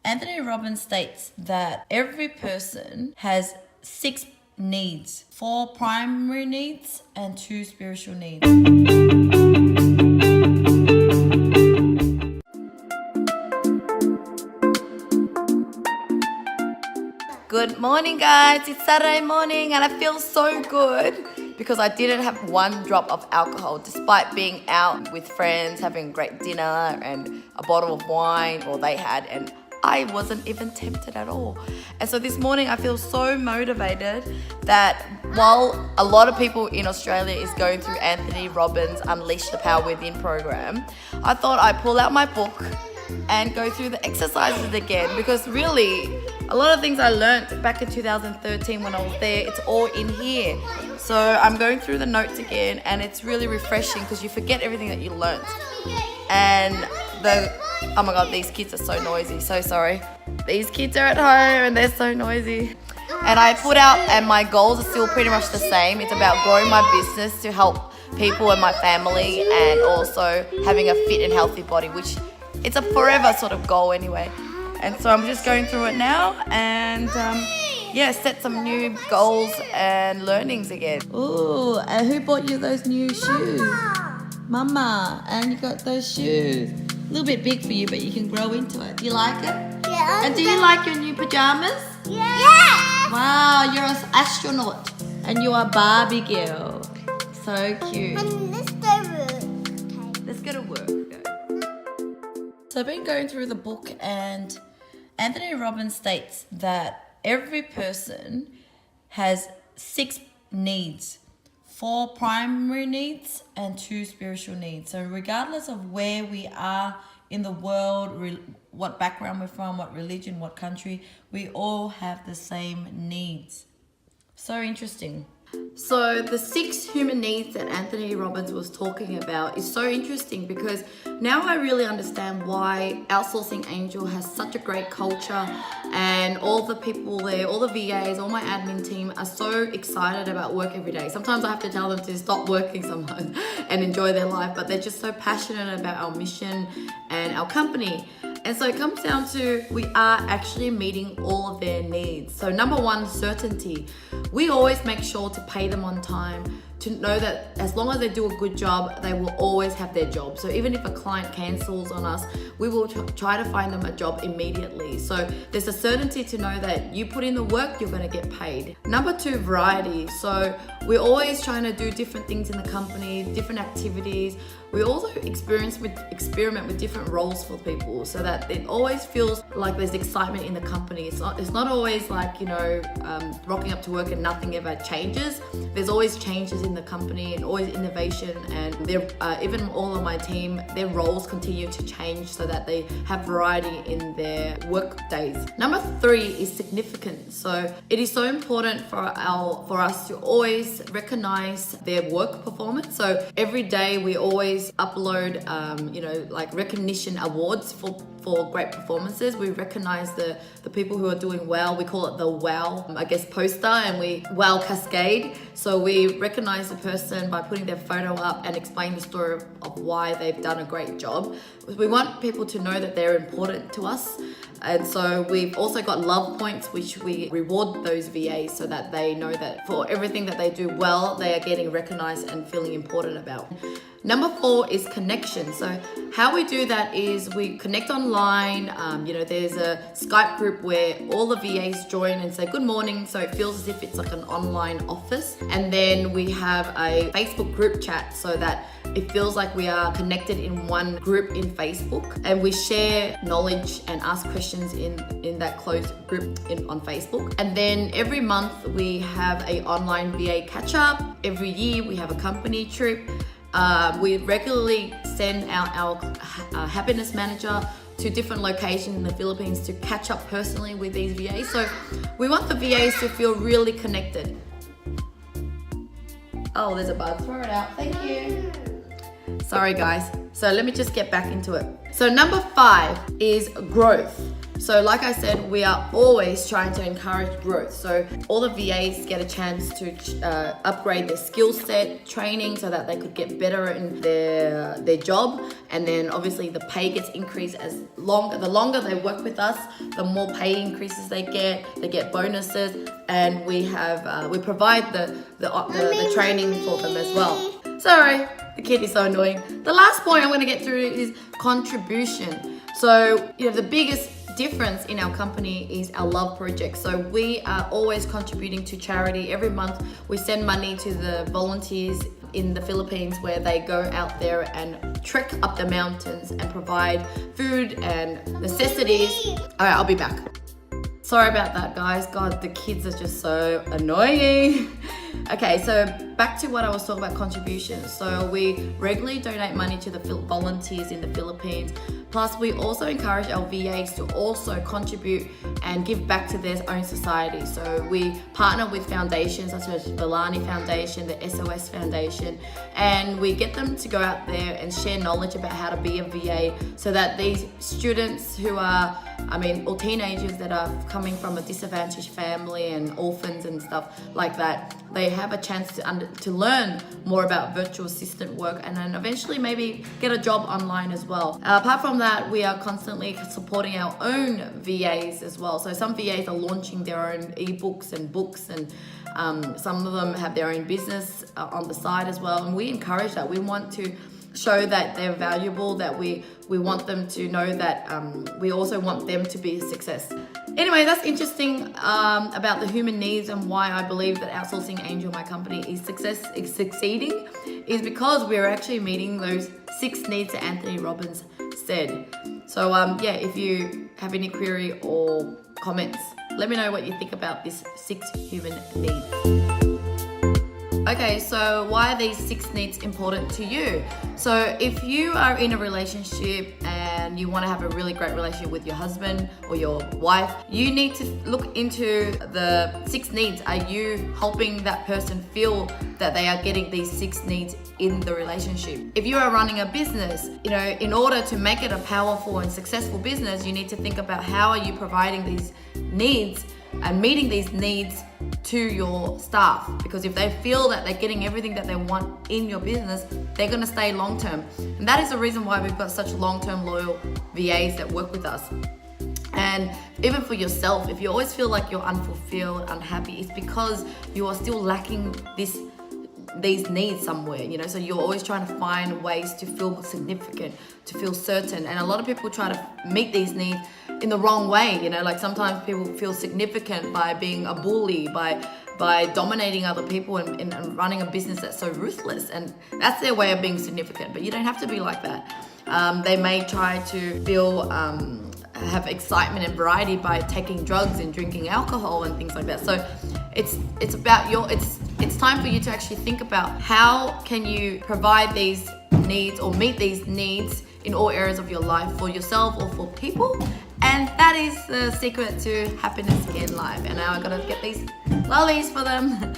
Anthony Robbins states that every person has 6 needs, 4 primary needs and 2 spiritual needs. Good morning, guys. It's Saturday morning and I feel so good because I didn't have 1 drop of alcohol despite being out with friends, having great dinner and a bottle of wine, or they had, and I wasn't even tempted at all. And so this morning I feel so motivated that while a lot of people in Australia is going through Anthony Robbins' Unleash the Power Within program, I thought I'd pull out my book and go through the exercises again, because really a lot of things I learned back in 2013 when I was there, it's all in here. So I'm going through the notes again and it's really refreshing because you forget everything that you learned. And oh my god, these kids are so noisy, so sorry. These kids are at home and they're so noisy. And I put out, and my goals are still pretty much the same. It's about growing my business to help people and my family, and also having a fit and healthy body, which it's a forever sort of goal anyway. And so I'm just going through it now and set some new goals and learnings again. Ooh, and who bought you those new shoes? Mama. And you got those shoes. A little bit big for you, but you can grow into it. Do you like it? Yeah. And do you like your new pajamas? Yeah. Wow, you're an astronaut and you are Barbie girl. So cute. And let's go work. Let's go to work. So I've been going through the book, and Anthony Robbins states that every person has 6 needs, 4 primary needs and 2 spiritual needs. So regardless of where we are in the world, what background we're from, what religion, what country, we all have the same needs. So interesting. So the 6 human needs that Anthony Robbins was talking about is so interesting, because now I really understand why Outsourcing Angel has such a great culture, and all the people there, all the VAs, all my admin team are so excited about work every day. Sometimes I have to tell them to stop working sometimes and enjoy their life, but they're just so passionate about our mission and our company. And so it comes down to, we are actually meeting all of their needs. So number 1, certainty. We always make sure to pay them on time, to know that as long as they do a good job, they will always have their job. So even if a client cancels on us, we will try to find them a job immediately. So there's a certainty to know that you put in the work, you're going to get paid. Number 2, variety. So we're always trying to do different things in the company, different activities. We also experiment with different roles for people, so that it always feels like there's excitement in the company. It's not always like, rocking up to work and nothing ever changes. There's always changes in the company and always innovation, and even all of my team, their roles continue to change so that they have variety in their work days. Number 3 is significance. So it is so important for us to always recognize their work performance. So every day we always upload like recognition awards for great performances. We recognize the people who are doing well. We call it the wow, poster, and we wow cascade. So we recognize the person by putting their photo up and explain the story of why they've done a great job. We want people to know that they're important to us. And so we've also got love points, which we reward those VAs so that they know that for everything that they do well, they are getting recognized and feeling important about. Number 4 is connection. So how we do that is we connect online. There's a Skype group where all the VAs join and say good morning. So it feels as if it's like an online office. And then we have a Facebook group chat so that it feels like we are connected in one group in Facebook, and we share knowledge and ask questions in that closed group on Facebook. And then every month we have a online VA catch up. Every year we have a company trip. We regularly send out our happiness manager to different locations in the Philippines to catch up personally with these VAs. So we want the VAs to feel really connected. Oh, there's a bug. Throw it out. Thank you. Sorry, guys. So let me just get back into it. So number 5 is growth. So like I said, we are always trying to encourage growth. So all the VAs get a chance to upgrade their skill set, training, so that they could get better in their job. And then obviously the pay gets increased the longer they work with us, the more pay increases they get bonuses, and we provide the training for them as well. Sorry, the kid is so annoying. The last point I'm going to get through is contribution. So, the biggest difference in our company is our love project. So we are always contributing to charity. Every month we send money to the volunteers in the Philippines, where they go out there and trek up the mountains and provide food and necessities. All right, I'll be back. Sorry about that, guys. God, the kids are just so annoying. Okay, so back to what I was talking about, contributions. So we regularly donate money to the volunteers in the Philippines. Plus, we also encourage our VAs to also contribute and give back to their own society. So we partner with foundations such as Villani Foundation, the SOS Foundation, and we get them to go out there and share knowledge about how to be a VA, so that these students who are, or teenagers that are coming from a disadvantaged family and orphans and stuff like that, they have a chance to learn more about virtual assistant work, and then eventually maybe get a job online as well. Apart from that, we are constantly supporting our own VAs as well. So some VAs are launching their own ebooks and books, and some of them have their own business on the side as well, and we encourage that. We want to show that they're valuable, that we want them to know that we also want them to be a success. Anyway, that's interesting about the human needs, and why I believe that Outsourcing Angel, my company, is succeeding, is because we're actually meeting those 6 needs that Anthony Robbins said. So if you have any query or comments, let me know what you think about this 6 human needs. Okay, so why are these 6 needs important to you? So if you are in a relationship and you want to have a really great relationship with your husband or your wife, you need to look into the 6 needs. Are you helping that person feel that they are getting these 6 needs in the relationship? If you are running a business, in order to make it a powerful and successful business, you need to think about how are you providing these needs and meeting these needs to your staff, because if they feel that they're getting everything that they want in your business, they're going to stay long term. And that is the reason why we've got such long-term loyal VAs that work with us. And even for yourself, if you always feel like you're unfulfilled, unhappy, it's because you are still lacking these needs somewhere, so you're always trying to find ways to feel significant, to feel certain. And a lot of people try to meet these needs in the wrong way, like sometimes people feel significant by being a bully, by dominating other people and running a business that's so ruthless, and that's their way of being significant. But you don't have to be like that. They may try to feel have excitement and variety by taking drugs and drinking alcohol and things like that. So it's about it's time for you to actually think about how can you provide these needs or meet these needs in all areas of your life, for yourself or for people. And that is the secret to happiness in life. And now I gotta get these lollies for them.